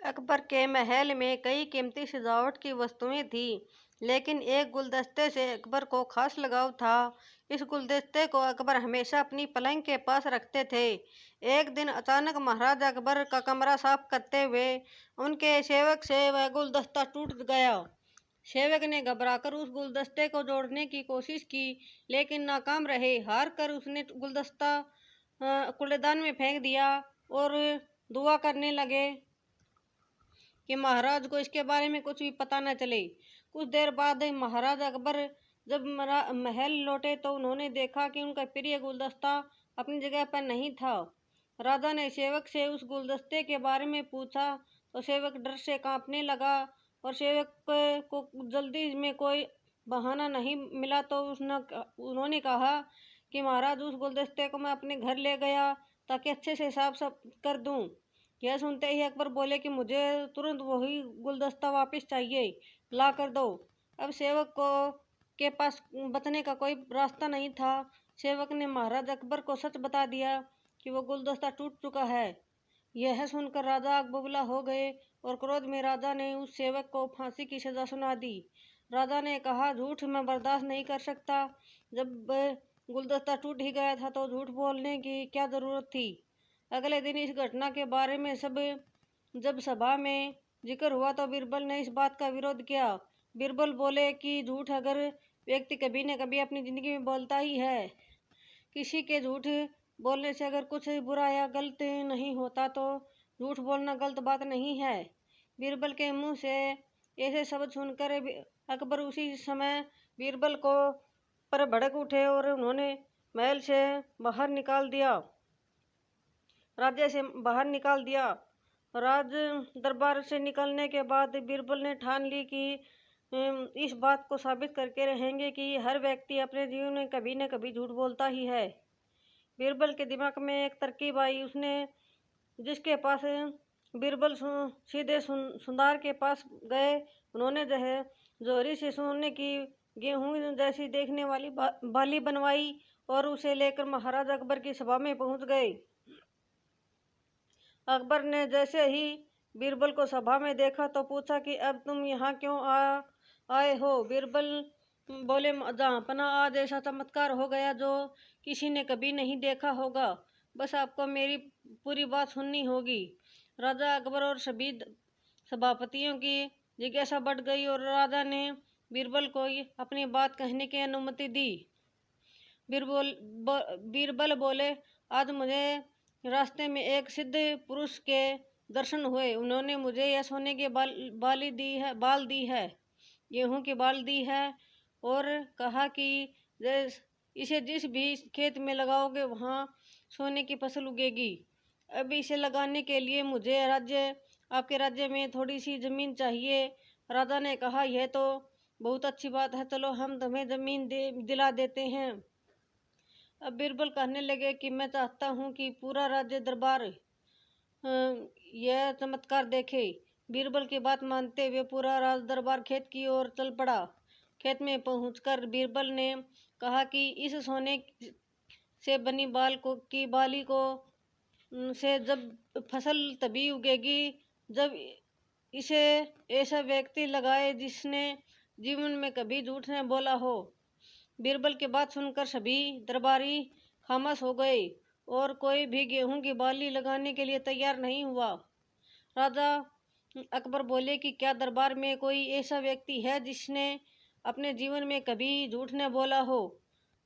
अकबर के महल में कई कीमती सजावट की वस्तुएं थीं, लेकिन एक गुलदस्ते से अकबर को खास लगाव था। इस गुलदस्ते को अकबर हमेशा अपनी पलंग के पास रखते थे। एक दिन अचानक महाराज अकबर का कमरा साफ करते हुए उनके सेवक से वह गुलदस्ता टूट गया। सेवक ने घबराकर उस गुलदस्ते को जोड़ने की कोशिश की, लेकिन नाकाम रहे। हार कर उसने गुलदस्ता कूड़ेदान में फेंक दिया और दुआ करने लगे कि महाराज को इसके बारे में कुछ भी पता न चले। कुछ देर बाद महाराज अकबर जब महल लौटे तो उन्होंने देखा कि उनका प्रिय गुलदस्ता अपनी जगह पर नहीं था। राजा ने सेवक से उस गुलदस्ते के बारे में पूछा तो सेवक डर से कांपने लगा और सेवक को जल्दी में कोई बहाना नहीं मिला तो उन्होंने कहा कि महाराज, उस गुलदस्ते को मैं अपने घर ले गया ताकि अच्छे से साफ कर दूं। यह सुनते ही अकबर बोले कि मुझे तुरंत वही गुलदस्ता वापस चाहिए, ला कर दो। अब सेवक को के पास बचने का कोई रास्ता नहीं था। सेवक ने महाराज अकबर को सच बता दिया कि वो गुलदस्ता टूट चुका है। यह सुनकर राजा आग बबूला हो गए और क्रोध में राजा ने उस सेवक को फांसी की सजा सुना दी। राजा ने कहा, झूठ मैं बर्दाश्त नहीं कर सकता। जब गुलदस्ता टूट ही गया था तो झूठ बोलने की क्या जरूरत थी। अगले दिन इस घटना के बारे में जब सभा में जिक्र हुआ तो बीरबल ने इस बात का विरोध किया। बीरबल बोले कि झूठ अगर व्यक्ति कभी न कभी अपनी जिंदगी में बोलता ही है। किसी के झूठ बोलने से अगर कुछ बुरा या गलत नहीं होता तो झूठ बोलना गलत बात नहीं है। बीरबल के मुंह से ऐसे शब्द सुनकर अकबर उसी समय बीरबल को पर भड़क उठे और उन्होंने महल से बाहर निकाल दिया राज्य से बाहर निकाल दिया। राज दरबार से निकलने के बाद बीरबल ने ठान ली कि इस बात को साबित करके रहेंगे कि हर व्यक्ति अपने जीवन में कभी न कभी झूठ बोलता ही है। बीरबल के दिमाग में एक तरकीब आई। उसने जिसके पास बीरबल सीधे सुनार के पास गए। उन्होंने जोहरी से सोने की गेहूं जैसी देखने वाली बाली बनवाई और उसे लेकर महाराज अकबर की सभा में पहुंच गए। अकबर ने जैसे ही बीरबल को सभा में देखा तो पूछा कि अब तुम यहाँ क्यों आए हो। बीरबल बोले, जहाँपना, आज ऐसा चमत्कार हो गया जो किसी ने कभी नहीं देखा होगा। बस आपको मेरी पूरी बात सुननी होगी। राजा अकबर और सभी सभापतियों की जिज्ञासा बढ़ गई और राजा ने बीरबल को अपनी बात कहने की अनुमति दी। बीरबल बोले, आज मुझे रास्ते में एक सिद्ध पुरुष के दर्शन हुए। उन्होंने मुझे यह सोने की बाल दी है, गेहूं की बाल दी है और कहा कि इसे जिस भी खेत में लगाओगे वहाँ सोने की फसल उगेगी। अब इसे लगाने के लिए मुझे आपके राज्य में थोड़ी सी जमीन चाहिए। राजा ने कहा, यह तो बहुत अच्छी बात है, चलो हम तुम्हें जमीन दिला देते हैं। अब बीरबल कहने लगे कि मैं चाहता हूँ कि पूरा राज्य दरबार यह चमत्कार देखे। बीरबल की बात मानते हुए पूरा राज दरबार खेत की ओर चल पड़ा। खेत में पहुंचकर बीरबल ने कहा कि इस सोने से बनी की बाली को से जब फसल तभी उगेगी जब इसे ऐसा व्यक्ति लगाए जिसने जीवन में कभी झूठ न बोला हो। बीरबल की बात सुनकर सभी दरबारी खामोश हो गए और कोई भी गेहूं की बाली लगाने के लिए तैयार नहीं हुआ। राजा अकबर बोले कि क्या दरबार में कोई ऐसा व्यक्ति है जिसने अपने जीवन में कभी झूठ न बोला हो।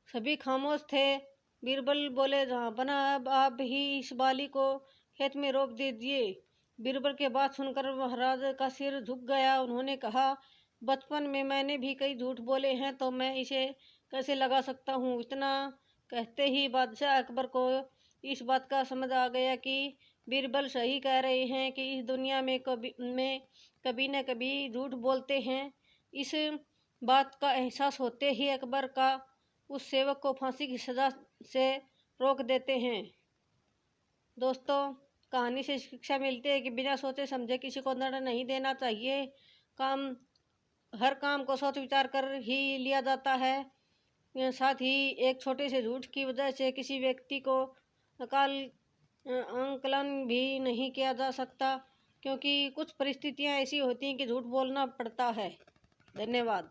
सभी खामोश थे। बीरबल बोले, जहाँ बना अब आप ही इस बाली को खेत में रोप दीजिए। बीरबल के बात सुनकर महाराज का सिर झुक गया। उन्होंने कहा, बचपन में मैंने भी कई झूठ बोले हैं तो मैं इसे कैसे लगा सकता हूँ। इतना कहते ही बादशाह अकबर को इस बात का समझ आ गया कि बीरबल सही कह रहे हैं कि इस दुनिया में कभी न कभी झूठ बोलते हैं। इस बात का एहसास होते ही अकबर का उस सेवक को फांसी की सजा से रोक देते हैं। दोस्तों, कहानी से शिक्षा मिलती है कि बिना सोचे समझे किसी को दंड नहीं देना चाहिए। हर काम को सोच विचार कर ही लिया जाता है। साथ ही एक छोटे से झूठ की वजह से किसी व्यक्ति को आकलन भी नहीं किया जा सकता, क्योंकि कुछ परिस्थितियाँ ऐसी होती हैं कि झूठ बोलना पड़ता है। धन्यवाद।